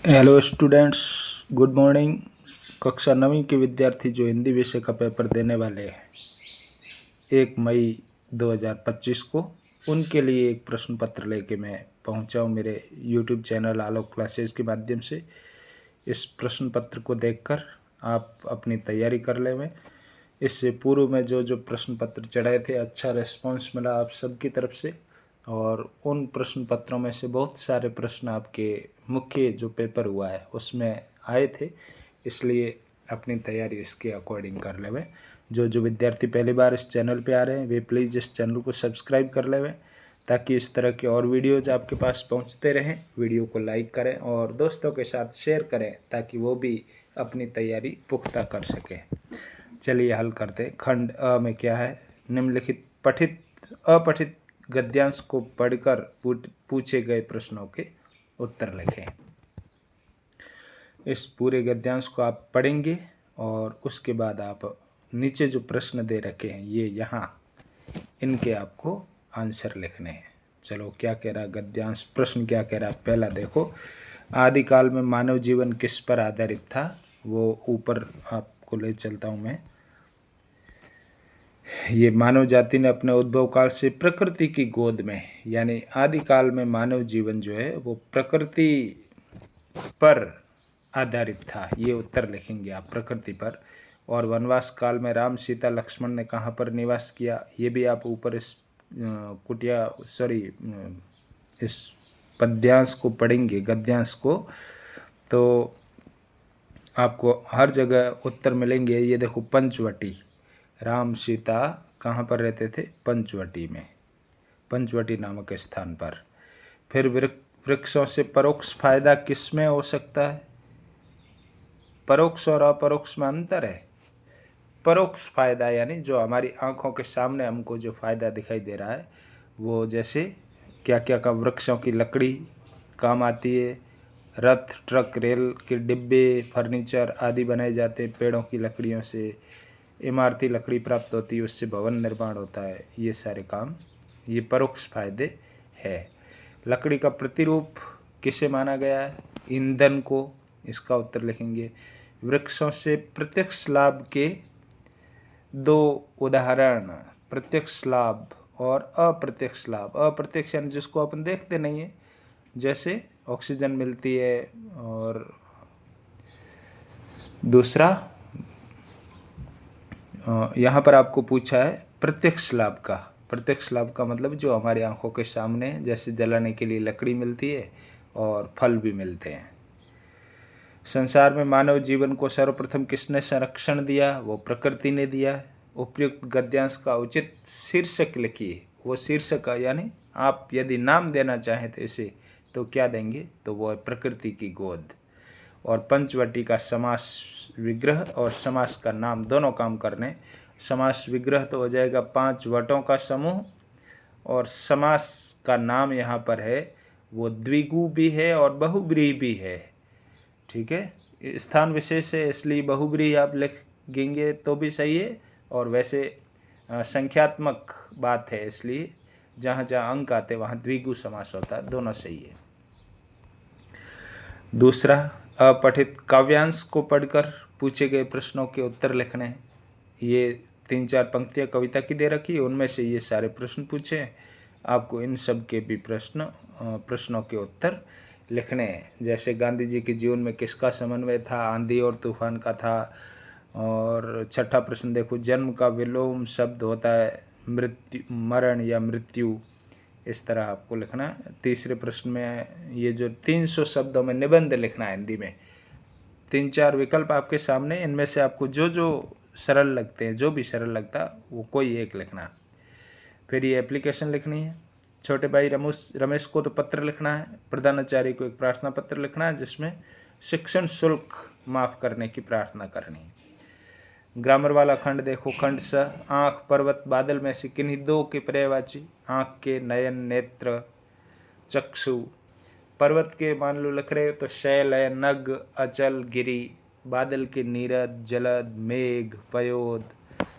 Hello students, good morning. कक्षा 9वीं के विद्यार्थी जो हिंदी विषय का पेपर देने वाले हैं 1 मई 2025 को, उनके लिए एक प्रश्न पत्र लेके मैं पहुंचा हूं मेरे यूट्यूब चैनल आलोक क्लासेस के माध्यम से। इस प्रश्न पत्र को देखकर आप अपनी तैयारी कर लें। इससे पूर्व में जो जो प्रश्न पत्र चढ़ाए थे, अच्छा रिस्पांस मिला आप सबकी तरफ से, और उन प्रश्न पत्रों में से बहुत सारे प्रश्न आपके मुख्य जो पेपर हुआ है उसमें आए थे। इसलिए अपनी तैयारी इसके अकॉर्डिंग कर लेवें। जो जो विद्यार्थी पहली बार इस चैनल पे आ रहे हैं वे प्लीज़ इस चैनल को सब्सक्राइब कर लेवें, ताकि इस तरह के और वीडियोज़ आपके पास पहुंचते रहें। वीडियो को लाइक करें और दोस्तों के साथ शेयर करें, ताकि वो भी अपनी तैयारी पुख्ता कर सकें। चलिए हल करते हैं। खंड अ में क्या है? निम्नलिखित अपठित गद्यांश को पढ़कर पूछे गए प्रश्नों के उत्तर लिखें। इस पूरे गद्यांश को आप पढ़ेंगे और उसके बाद आप नीचे जो प्रश्न दे रखे हैं ये यहाँ इनके आपको आंसर लिखने हैं। चलो, क्या कह रहा गद्यांश? प्रश्न क्या कह रहा? पहला देखो, आदिकाल में मानव जीवन किस पर आधारित था? वो ऊपर आपको ले चलता हूँ मैं। ये मानव जाति ने अपने उद्भव काल से प्रकृति की गोद में, यानी आदिकाल में मानव जीवन जो है वो प्रकृति पर आधारित था। ये उत्तर लिखेंगे आप, प्रकृति पर। और वनवास काल में राम सीता लक्ष्मण ने कहाँ पर निवास किया? ये भी आप ऊपर इस इस पद्यांश को पढ़ेंगे, गद्यांश को, तो आपको हर जगह उत्तर मिलेंगे। ये देखो, पंचवटी, राम सीता कहाँ पर रहते थे? पंचवटी में, पंचवटी नामक स्थान पर। फिर वृक्षों से परोक्ष फायदा किस में हो सकता है? परोक्ष और अपरोक्ष में अंतर है। परोक्ष फायदा यानी जो हमारी आंखों के सामने हमको जो फायदा दिखाई दे रहा है, वो जैसे क्या क्या का, वृक्षों की लकड़ी काम आती है, रथ ट्रक रेल के डिब्बे फर्नीचर आदि बनाए जाते हैं पेड़ों की लकड़ियों से, इमारती लकड़ी प्राप्त होती है, उससे भवन निर्माण होता है। ये सारे काम, ये परोक्ष फायदे है। लकड़ी का प्रतिरूप किसे माना गया है? ईंधन को। इसका उत्तर लिखेंगे। वृक्षों से प्रत्यक्ष लाभ के दो उदाहरण, प्रत्यक्ष लाभ और अप्रत्यक्ष लाभ। अप्रत्यक्ष यानी जिसको अपन देखते नहीं है, जैसे ऑक्सीजन मिलती है, और दूसरा यहाँ पर आपको पूछा है प्रत्यक्ष लाभ का। प्रत्यक्ष लाभ का मतलब जो हमारी आंखों के सामने, जैसे जलाने के लिए लकड़ी मिलती है और फल भी मिलते हैं। संसार में मानव जीवन को सर्वप्रथम किसने संरक्षण दिया? वो प्रकृति ने दिया है। उपयुक्त गद्यांश का उचित शीर्षक लिखिए। वो शीर्षक यानी आप यदि नाम देना चाहें तो इसे, तो क्या देंगे? तो वो है प्रकृति की गोद। और पंचवटी का समास विग्रह और समास का नाम दोनों काम करने। समास विग्रह तो हो जाएगा 5 वटों का समूह, और समास का नाम यहाँ पर है वो द्विगु भी है और बहुब्रीहि भी है। ठीक है, स्थान विशेष है इसलिए बहुब्रीहि आप लिखेंगे तो भी सही है, और वैसे संख्यात्मक बात है इसलिए जहाँ जहाँ अंक आते वहाँ द्विगु समास होता है। दोनों सही है। दूसरा, अपठित काव्यांश को पढ़कर पूछे गए प्रश्नों के उत्तर लिखने हैं। ये 3-4 पंक्तियाँ कविता की दे रखी है, उनमें से ये सारे प्रश्न पूछे हैं। आपको इन सब के भी प्रश्नों के उत्तर लिखने हैं। जैसे गांधी जी के जीवन में किसका समन्वय था? आंधी और तूफान का था। और छठा प्रश्न देखो, जन्म का विलोम शब्द होता है मृत्यु, मरण या मृत्यु। इस तरह आपको लिखना है। तीसरे प्रश्न में ये जो 300 शब्दों में निबंध लिखना है हिंदी में। 3-4 विकल्प आपके सामने, इनमें से आपको जो जो सरल लगते हैं, जो भी सरल लगता वो कोई एक लिखना। फिर ये एप्लीकेशन लिखनी है। छोटे भाई रमेश को तो पत्र लिखना है। प्रधानाचार्य को एक प्रार्थना पत्र लिखना है जिसमें शिक्षण शुल्क माफ़ करने की प्रार्थना करनी है। ग्रामर वाला खंड देखो, खंड स, आँख पर्वत बादल में से किन्हीं दो के पर्यायवाची? आँख के नयन, नेत्र, चक्षु। पर्वत के मान लो लिख रहे हो तो शैल है, नग, अचल, गिरी। बादल के नीरद, जलद, मेघ, पयोद,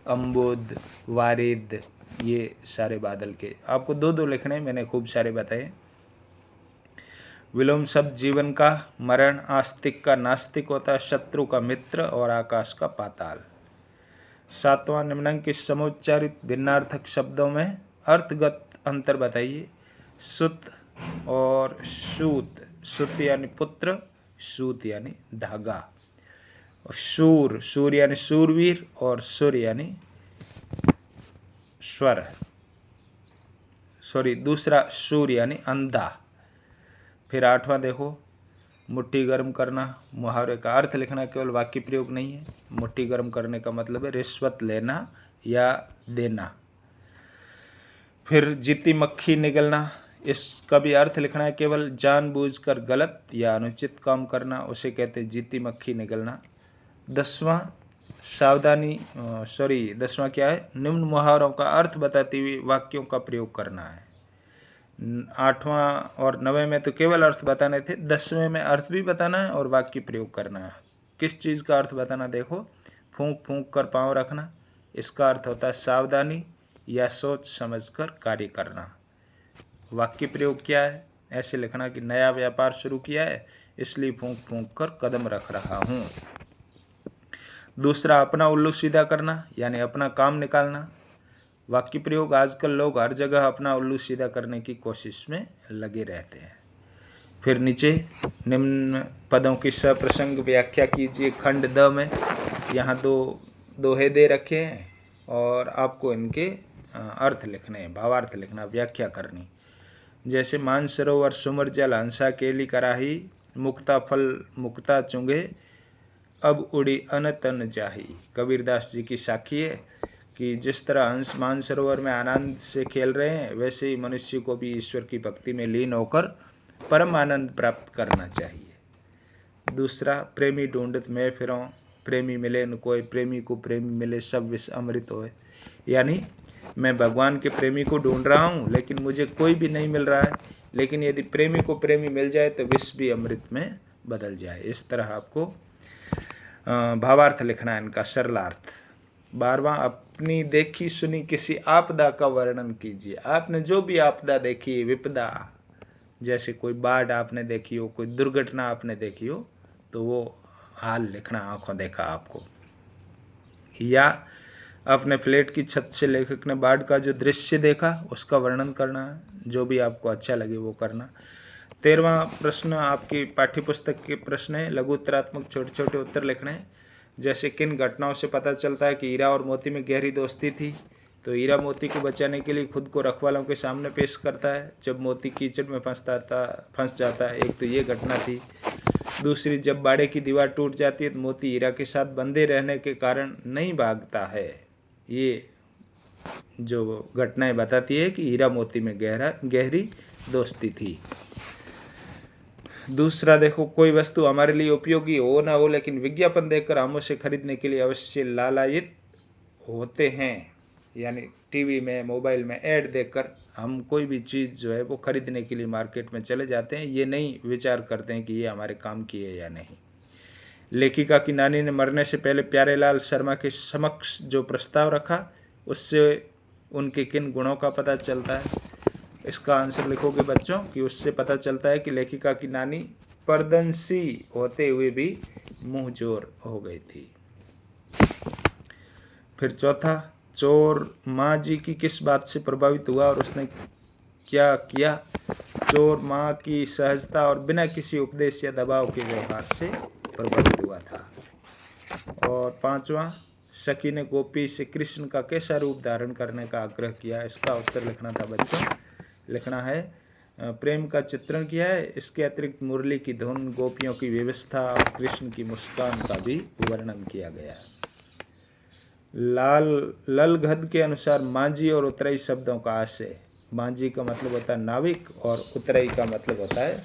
अम्बुद, वारिद। ये सारे बादल के आपको 2-2 लिखने, मैंने खूब सारे बताए। विलोम शब्द जीवन का मरण, आस्तिक का नास्तिक होता है, शत्रु का मित्र और आकाश का पाताल। 7वां निम्नलिखित समोच्चारित भिन्नार्थक शब्दों में अर्थगत अंतर बताइए। सुत और सूत। सुत यानी पुत्र, सूत यानी धागा। और सूर, सूर यानी सूरवीर, और सुर यानी स्वर। दूसरा सूर यानी अंधा। फिर 8वां देखो, मुट्ठी गर्म करना। मुहावरे का अर्थ लिखना, केवल वाक्य प्रयोग नहीं है। मुट्ठी गर्म करने का मतलब है रिश्वत लेना या देना। फिर जीती मक्खी निगलना, इसका भी अर्थ लिखना है, केवल जानबूझकर गलत या अनुचित काम करना, उसे कहते हैं जीती मक्खी निगलना। 10वां क्या है, निम्न मुहावरों का अर्थ बताते हुए वाक्यों का प्रयोग करना है। 8वां और 9वें में तो केवल अर्थ बताने थे, 10वें में अर्थ भी बताना है और वाक्य प्रयोग करना है। किस चीज़ का अर्थ बताना, देखो, फूंक फूंक कर पाँव रखना, इसका अर्थ होता है सावधानी या सोच समझकर कार्य करना। वाक्य प्रयोग क्या है, ऐसे लिखना कि नया व्यापार शुरू किया है, इसलिए फूंक फूंक कर कदम रख रहा हूँ। दूसरा, अपना उल्लू सीधा करना यानी अपना काम निकालना। वाक्य प्रयोग, आजकल लोग हर जगह अपना उल्लू सीधा करने की कोशिश में लगे रहते हैं। फिर नीचे निम्न पदों की सप्रसंग व्याख्या कीजिए। खंड द में यहाँ दो दोहे दे रखे हैं और आपको इनके अर्थ लिखने हैं, भावार्थ लिखना, व्याख्या करनी। जैसे मानसरोवर सुमर जल हंसा केली कराही, मुक्ता फल मुक्ता चुंगे अब उड़ी अन तन जाही। कबीरदास जी की साखी है कि जिस तरह हंस मानसरोवर में आनंद से खेल रहे हैं, वैसे ही मनुष्य को भी ईश्वर की भक्ति में लीन होकर परम आनंद प्राप्त करना चाहिए। दूसरा, प्रेमी ढूंढत मैं फिरों, प्रेमी मिले न कोई, प्रेमी को प्रेमी मिले सब विष अमृत होए। यानी मैं भगवान के प्रेमी को ढूंढ रहा हूँ, लेकिन मुझे कोई भी नहीं मिल रहा है, लेकिन यदि प्रेमी को प्रेमी मिल जाए तो विष भी अमृत में बदल जाए। इस तरह आपको भावार्थ लिखना है, इनका सरलार्थ। 12वां, अपनी देखी सुनी किसी आपदा का वर्णन कीजिए। आपने जो भी आपदा देखी, विपदा, जैसे कोई बाढ़ आपने देखी हो, कोई दुर्घटना आपने देखी हो, तो वो हाल लिखना, आंखों देखा आपको। या अपने फ्लैट की छत से लेखक ने बाढ़ का जो दृश्य देखा उसका वर्णन करना है, जो भी आपको अच्छा लगे वो करना। 13वां प्रश्न आपकी पाठ्यपुस्तक के प्रश्न है, लघु उत्तरात्मक छोटे छोटे उत्तर लिखने हैं। जैसे किन घटनाओं से पता चलता है कि हीरा और मोती में गहरी दोस्ती थी, तो हीरा मोती को बचाने के लिए खुद को रखवालों के सामने पेश करता है जब मोती कीचड़ में फंस जाता है। एक तो ये घटना थी। दूसरी, जब बाड़े की दीवार टूट जाती है तो मोती हीरा के साथ बंधे रहने के कारण नहीं भागता है। ये जो घटनाएं बताती है कि हीरा मोती में गहरी दोस्ती थी। दूसरा देखो, कोई वस्तु हमारे लिए उपयोगी हो ना हो, लेकिन विज्ञापन देखकर हम उसे खरीदने के लिए अवश्य लालायित होते हैं। यानी टीवी में, मोबाइल में ऐड देखकर हम कोई भी चीज़ जो है वो खरीदने के लिए मार्केट में चले जाते हैं, ये नहीं विचार करते हैं कि ये हमारे काम की है या नहीं। लेखिका की नानी ने मरने से पहले प्यारेलाल शर्मा के समक्ष जो प्रस्ताव रखा, उससे उनके किन गुणों का पता चलता है। इसका आंसर लिखोगे बच्चों कि उससे पता चलता है कि लेखिका की नानी परदंसी होते हुए भी मुंहजोर हो गई थी। फिर चौथा, चोर माँ जी की किस बात से प्रभावित हुआ और उसने क्या किया। चोर माँ की सहजता और बिना किसी उपदेश या दबाव के व्यवहार से प्रभावित हुआ था। और 5वां, सखी ने गोपी से कृष्ण का कैसा रूप धारण करने का आग्रह किया। इसका उत्तर लिखना था बच्चों। लिखना है, प्रेम का चित्रण किया है, इसके अतिरिक्त मुरली की धुन, गोपियों की व्यवस्था और कृष्ण की मुस्कान का भी वर्णन किया गया है। ललगद के अनुसार मांझी और उतराई शब्दों का आशय। मांझी का मतलब होता है नाविक और उतराई का मतलब होता है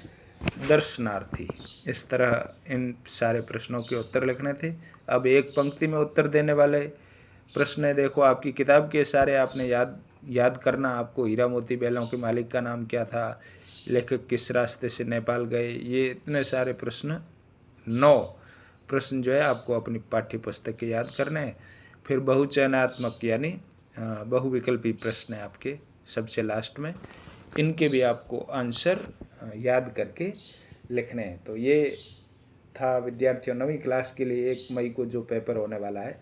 दर्शनार्थी। इस तरह इन सारे प्रश्नों के उत्तर लिखने थे। अब एक पंक्ति में उत्तर देने वाले प्रश्न है। देखो, आपकी किताब के सारे आपने याद करना। आपको हीरा मोती बैलों के मालिक का नाम क्या था, लेखक किस रास्ते से नेपाल गए, ये इतने सारे प्रश्न, 9 प्रश्न जो है आपको अपनी पाठ्य पुस्तक के याद करने हैं। फिर बहुचयनात्मक यानी बहुविकल्पी प्रश्न है आपके सबसे लास्ट में, इनके भी आपको आंसर याद करके लिखने हैं। तो ये था विद्यार्थियों 9वीं क्लास के लिए 1 मई को जो पेपर होने वाला है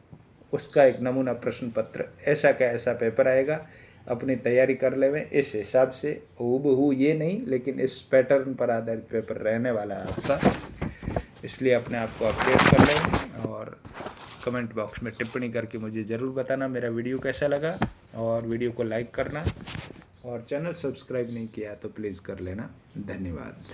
उसका एक नमूना प्रश्न पत्र। ऐसा का ऐसा पेपर आएगा, अपनी तैयारी कर लेवें इस हिसाब से, हूबहू ये नहीं लेकिन इस पैटर्न पर आधारित पेपर रहने वाला है आपका, इसलिए अपने आप को अपडेट कर लें। और कमेंट बॉक्स में टिप्पणी करके मुझे ज़रूर बताना मेरा वीडियो कैसा लगा, और वीडियो को लाइक करना, और चैनल सब्सक्राइब नहीं किया तो प्लीज़ कर लेना। धन्यवाद।